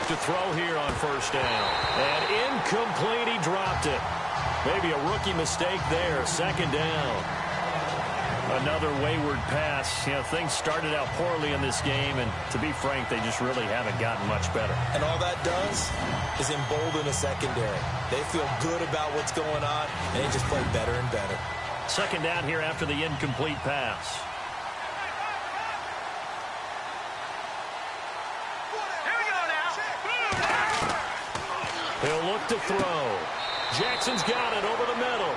To throw here on first down. And incomplete, he dropped it. Maybe a rookie mistake there. Second down. Another wayward pass. You know, things started out poorly in this game, and to be frank, they just really haven't gotten much better. And all that does is embolden a secondary. They feel good about what's going on, and they just play better and better. Second down here after the incomplete pass. He'll look to throw. Jackson's got it over the middle.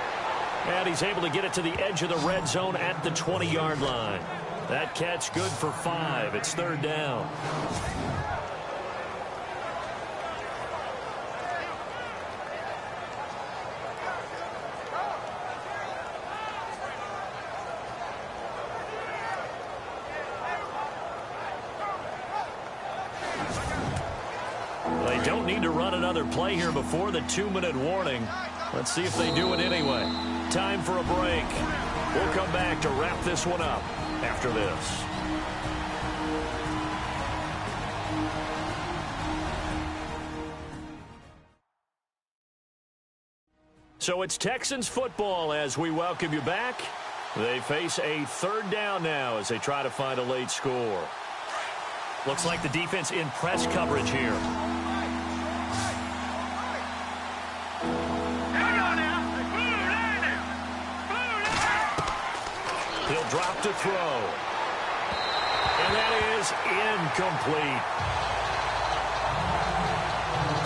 And he's able to get it to the edge of the red zone at the 20-yard line. That catch good for 5. It's third down. They don't need to run another play here before the 2-minute warning. Let's see if they do it anyway. Time for a break. We'll come back to wrap this one up after this. So it's Texans football as we welcome you back. They face a third down now as they try to find a late score. Looks like the defense in press coverage here. He'll drop to throw. And that is incomplete.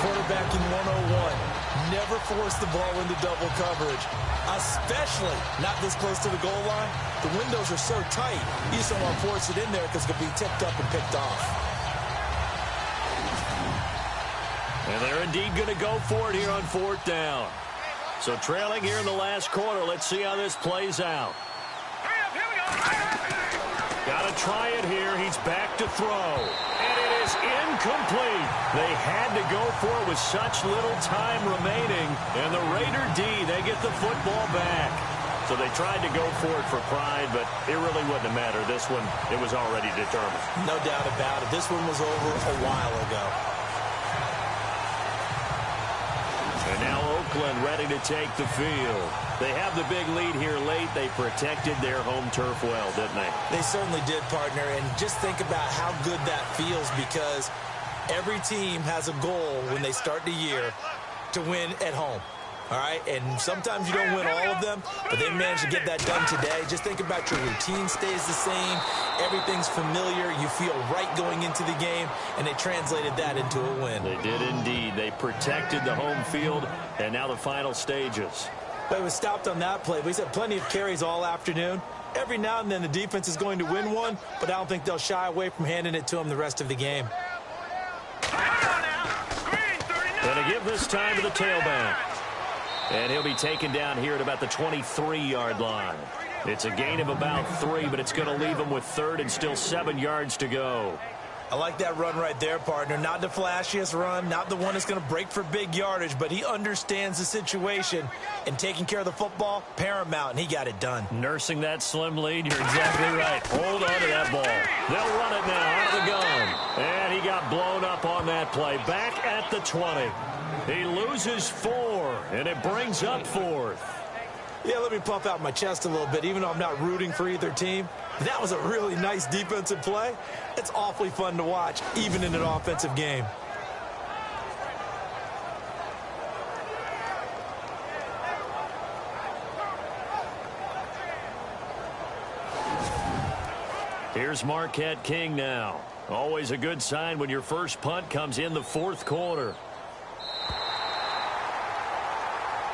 Quarterbacking 101. Never force the ball into double coverage, especially not this close to the goal line. The windows are so tight, you just don't want to force it in there because it could be tipped up and picked off. And they're indeed going to go for it here on fourth down. So trailing here in the last quarter. Let's see how this plays out. Got to try it here. He's back to throw. And it is incomplete. They had to go for it with such little time remaining. And the Raider D, they get the football back. So they tried to go for it for pride, but it really wouldn't have mattered. This one, it was already determined. No doubt about it. This one was over a while ago. And now Oakland ready to take the field. They have the big lead here late. They protected their home turf well, didn't they? They certainly did, partner. And just think about how good that feels, because every team has a goal when they start the year to win at home. All right, and sometimes you don't win all of them, but they managed to get that done today. Just think about your routine stays the same. Everything's familiar. You feel right going into the game, and they translated that into a win. They did indeed. They protected the home field, and now the final stages. But it was stopped on that play. He's had plenty of carries all afternoon. Every now and then the defense is going to win one, but I don't think they'll shy away from handing it to him the rest of the game. Going to give this time to the tailback. And he'll be taken down here at about the 23-yard line. It's a gain of about 3, but it's going to leave him with 3rd and still 7 yards to go. I like that run right there, partner. Not the flashiest run, not the one that's going to break for big yardage, but he understands the situation, and taking care of the football, paramount, and he got it done. Nursing that slim lead, you're exactly right. Hold on to that ball. They'll run it now out of the gun. And he got blown up on that play. Back at the 20. He loses 4, and it brings up 4th. Yeah, let me puff out my chest a little bit, even though I'm not rooting for either team. That was a really nice defensive play. It's awfully fun to watch, even in an offensive game. Here's Marquette King now. Always a good sign when your first punt comes in the 4th quarter.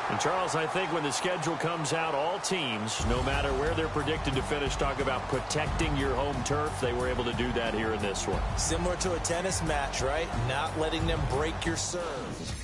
And, Charles, I think when the schedule comes out, all teams, no matter where they're predicted to finish, talk about protecting your home turf. They were able to do that here in this one. Similar to a tennis match, right? Not letting them break your serve.